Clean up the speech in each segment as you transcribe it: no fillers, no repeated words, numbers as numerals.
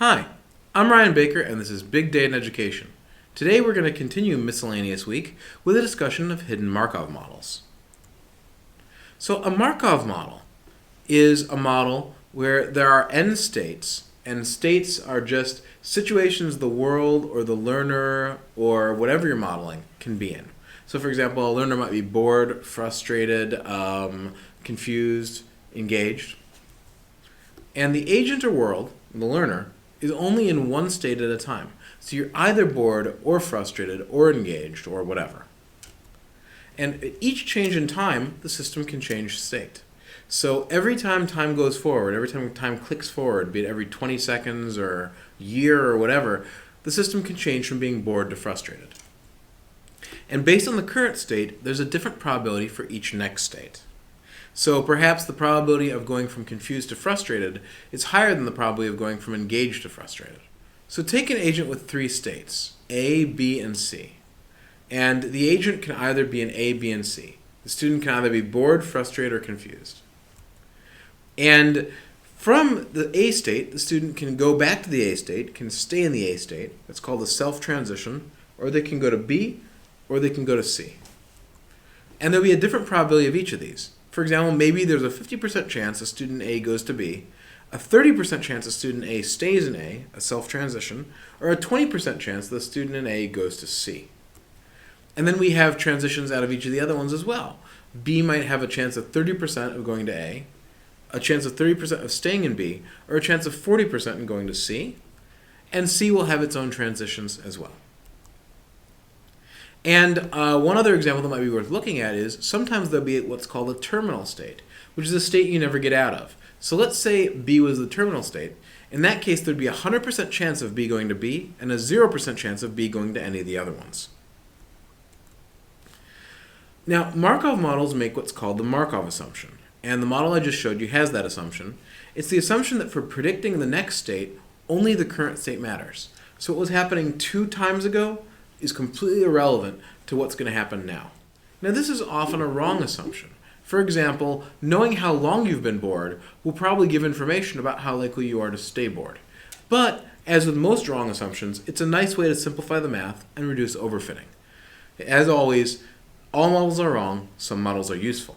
Hi, I'm Ryan Baker and this is Big Day in Education. Today we're going to continue Miscellaneous Week with a discussion of hidden Markov models. So a Markov model is a model where there are end states, and states are just situations the world or the learner or whatever you're modeling can be in. So for example, a learner might be bored, frustrated, confused, engaged. And the agent or world, the learner, is only in one state at a time. So you're either bored or frustrated or engaged or whatever. And at each change in time, the system can change state. So every time time goes forward, every time time clicks forward, be it every 20 seconds or year or whatever, the system can change from being bored to frustrated. And based on the current state, there's a different probability for each next state. So perhaps the probability of going from confused to frustrated is higher than the probability of going from engaged to frustrated. So take an agent with three states, A, B, and C. And the agent can either be in A, B, and C. The student can either be bored, frustrated, or confused. And from the A state, the student can go back to the A state, can stay in the A state. That's called a self-transition. Or they can go to B, or they can go to C. And there'll be a different probability of each of these. For example, maybe there's a 50% chance a student A goes to B, a 30% chance a student A stays in A, a self-transition, or a 20% chance the student in A goes to C. And then we have transitions out of each of the other ones as well. B might have a chance of 30% of going to A, a chance of 30% of staying in B, or a chance of 40% in going to C, and C will have its own transitions as well. And one other example that might be worth looking at is sometimes there'll be what's called a terminal state, which is a state you never get out of. So let's say B was the terminal state. In that case, there'd be a 100% chance of B going to B and a 0% chance of B going to any of the other ones. Now, Markov models make what's called the Markov assumption. And the model I just showed you has that assumption. It's the assumption that for predicting the next state, only the current state matters. So what was happening 2 times ago is completely irrelevant to what's going to happen now. Now this is often a wrong assumption. For example, knowing how long you've been bored will probably give information about how likely you are to stay bored. But, as with most wrong assumptions, it's a nice way to simplify the math and reduce overfitting. As always, all models are wrong, some models are useful.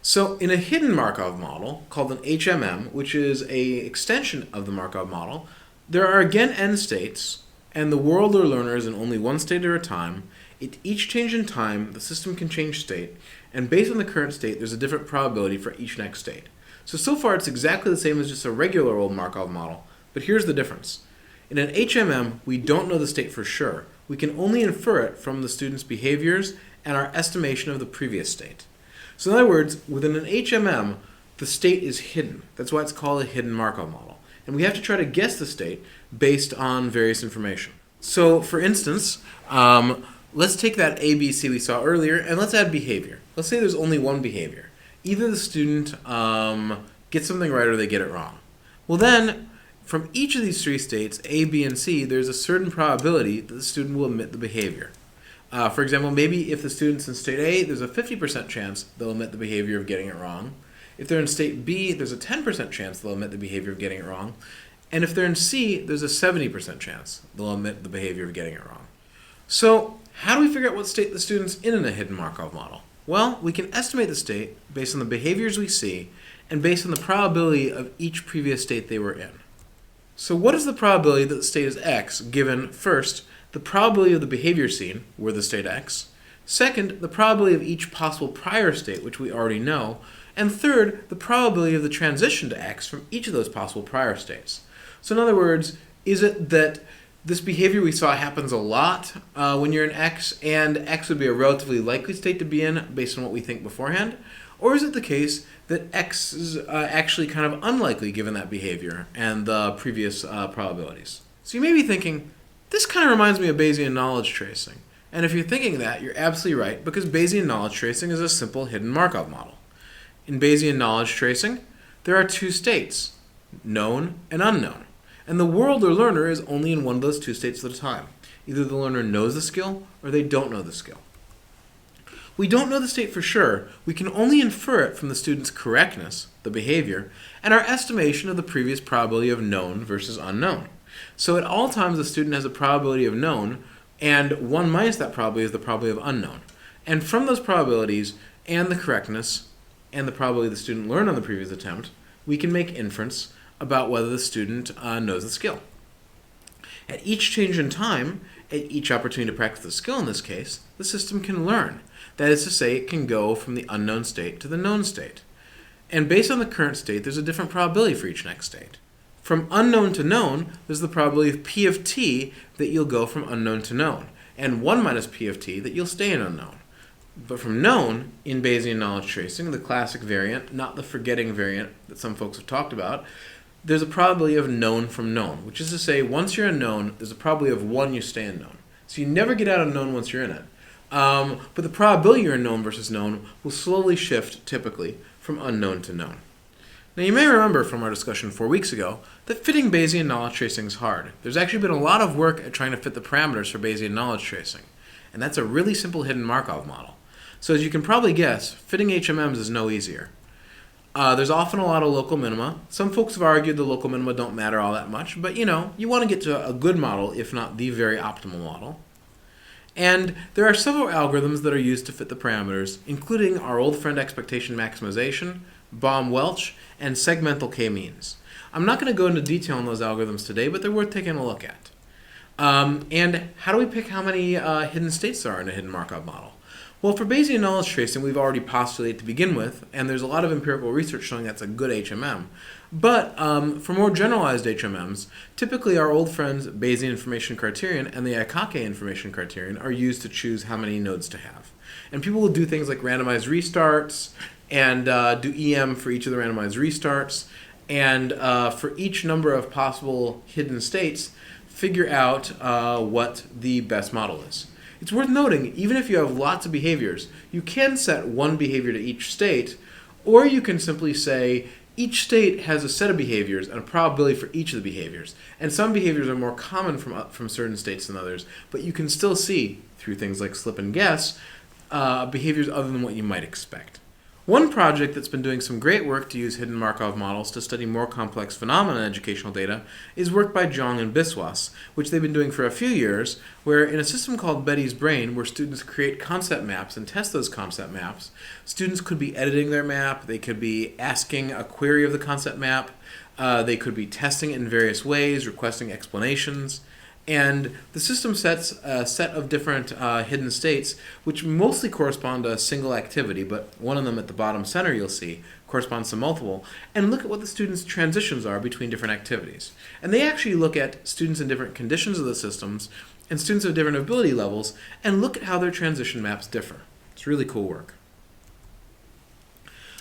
So in a hidden Markov model, called an HMM, which is an extension of the Markov model, there are again end states, and the world or learner is in only one state at a time. At each change in time, the system can change state, and based on the current state, there's a different probability for each next state. So far it's exactly the same as just a regular old Markov model, but here's the difference. In an HMM, we don't know the state for sure. We can only infer it from the student's behaviors and our estimation of the previous state. So in other words, within an HMM, the state is hidden. That's why it's called a hidden Markov model. And we have to try to guess the state based on various information. So for instance, let's take that A, B, C we saw earlier, and let's add behavior. Let's say there's only one behavior. Either the student gets something right or they get it wrong. Well then, from each of these 3 states, A, B, and C, there's a certain probability that the student will omit the behavior. For example, maybe if the student's in state A, there's a 50% chance they'll omit the behavior of getting it wrong. If they're in state B, there's a 10% chance they'll omit the behavior of getting it wrong. And if they're in C, there's a 70% chance they'll omit the behavior of getting it wrong. So how do we figure out what state the student's in a hidden Markov model? Well, we can estimate the state based on the behaviors we see and based on the probability of each previous state they were in. So what is the probability that the state is X given, first, the probability of the behavior seen, where the state X, second, the probability of each possible prior state, which we already know, and third, the probability of the transition to X from each of those possible prior states. So in other words, is it that this behavior we saw happens a lot when you're in X, and X would be a relatively likely state to be in based on what we think beforehand? Or is it the case that X is actually kind of unlikely given that behavior and the previous probabilities? So you may be thinking, this kind of reminds me of Bayesian knowledge tracing. And if you're thinking that, you're absolutely right, because Bayesian knowledge tracing is a simple hidden Markov model. In Bayesian knowledge tracing, there are 2 states, known and unknown. And the world or learner is only in one of those 2 states at a time. Either the learner knows the skill or they don't know the skill. We don't know the state for sure. We can only infer it from the student's correctness, the behavior, and our estimation of the previous probability of known versus unknown. So at all times, the student has a probability of known, and 1 minus that probability is the probability of unknown. And from those probabilities and the correctness and the probability the student learned on the previous attempt, we can make inference about whether the student knows the skill. At each change in time, at each opportunity to practice the skill in this case, the system can learn. That is to say, it can go from the unknown state to the known state. And based on the current state, there's a different probability for each next state. From unknown to known, there's the probability of P of t that you'll go from unknown to known, and 1 minus P of t that you'll stay in unknown. But from known, in Bayesian knowledge tracing, the classic variant, not the forgetting variant that some folks have talked about, there's a probability of known from known, which is to say, once you're in known, there's a probability of 1 you stay in known. So you never get out of known once you're in it. But the probability you're in known versus known will slowly shift, typically, from unknown to known. Now you may remember from our discussion 4 weeks ago that fitting Bayesian knowledge tracing is hard. There's actually been a lot of work at trying to fit the parameters for Bayesian knowledge tracing, and that's a really simple hidden Markov model. So as you can probably guess, fitting HMMs is no easier. There's often a lot of local minima. Some folks have argued the local minima don't matter all that much, but you want to get to a good model, if not the very optimal model. And there are several algorithms that are used to fit the parameters, including our old friend expectation maximization, Baum-Welch, and segmental k-means. I'm not going to go into detail on those algorithms today, but they're worth taking a look at. And how do we pick how many hidden states there are in a hidden Markov model? Well, for Bayesian knowledge tracing, we've already postulated to begin with, and there's a lot of empirical research showing that's a good HMM. But for more generalized HMMs, typically our old friends Bayesian information criterion and the Aikake information criterion are used to choose how many nodes to have. And people will do things like randomized restarts and do EM for each of the randomized restarts, and for each number of possible hidden states, figure out what the best model is. It's worth noting, even if you have lots of behaviors, you can set one behavior to each state, or you can simply say each state has a set of behaviors and a probability for each of the behaviors. And some behaviors are more common from certain states than others, but you can still see, through things like slip and guess, behaviors other than what you might expect. One project that's been doing some great work to use hidden Markov models to study more complex phenomena in educational data is work by Zhang and Biswas, which they've been doing for a few years, where in a system called Betty's Brain, where students create concept maps and test those concept maps, students could be editing their map, they could be asking a query of the concept map, they could be testing it in various ways, requesting explanations. And the system sets a set of different hidden states, which mostly correspond to a single activity, but one of them at the bottom center you'll see corresponds to multiple, and look at what the students' transitions are between different activities. And they actually look at students in different conditions of the systems and students of different ability levels and look at how their transition maps differ. It's really cool work.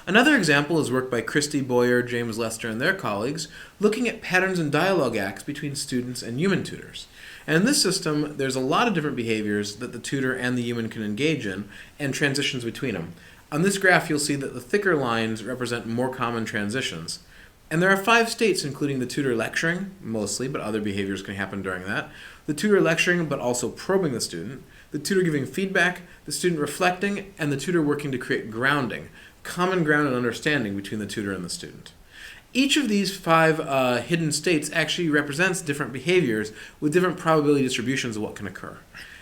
Another example is work by Christy Boyer, James Lester, and their colleagues looking at patterns and dialogue acts between students and human tutors. And in this system, there's a lot of different behaviors that the tutor and the human can engage in and transitions between them. On this graph, you'll see that the thicker lines represent more common transitions. And there are 5 states, including the tutor lecturing, mostly, but other behaviors can happen during that, the tutor lecturing but also probing the student, the tutor giving feedback, the student reflecting, and the tutor working to create grounding, common ground and understanding between the tutor and the student. Each of these 5 hidden states actually represents different behaviors with different probability distributions of what can occur.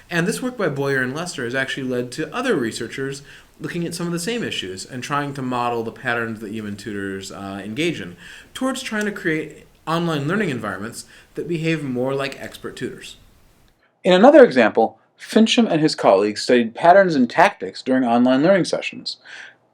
And this work by Boyer and Lester has actually led to other researchers looking at some of the same issues and trying to model the patterns that human tutors engage in towards trying to create online learning environments that behave more like expert tutors. In another example, Fincham and his colleagues studied patterns and tactics during online learning sessions.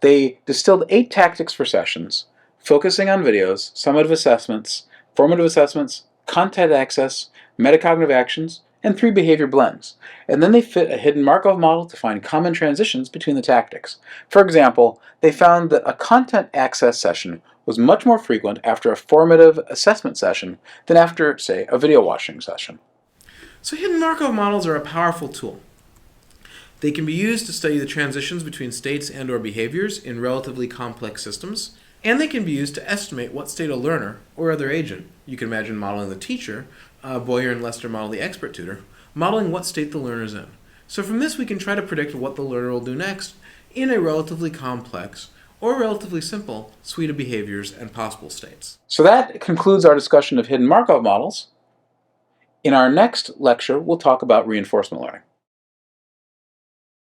They distilled 8 tactics for sessions, focusing on videos, summative assessments, formative assessments, content access, metacognitive actions, and 3 behavior blends. And then they fit a hidden Markov model to find common transitions between the tactics. For example, they found that a content access session was much more frequent after a formative assessment session than after, say, a video watching session. So hidden Markov models are a powerful tool. They can be used to study the transitions between states and/or behaviors in relatively complex systems, and they can be used to estimate what state a learner or other agent, you can imagine modeling the teacher, Boyer and Lester model the expert tutor, modeling what state the learner is in. So from this we can try to predict what the learner will do next in a relatively complex or relatively simple suite of behaviors and possible states. So that concludes our discussion of hidden Markov models. In our next lecture, we'll talk about reinforcement learning.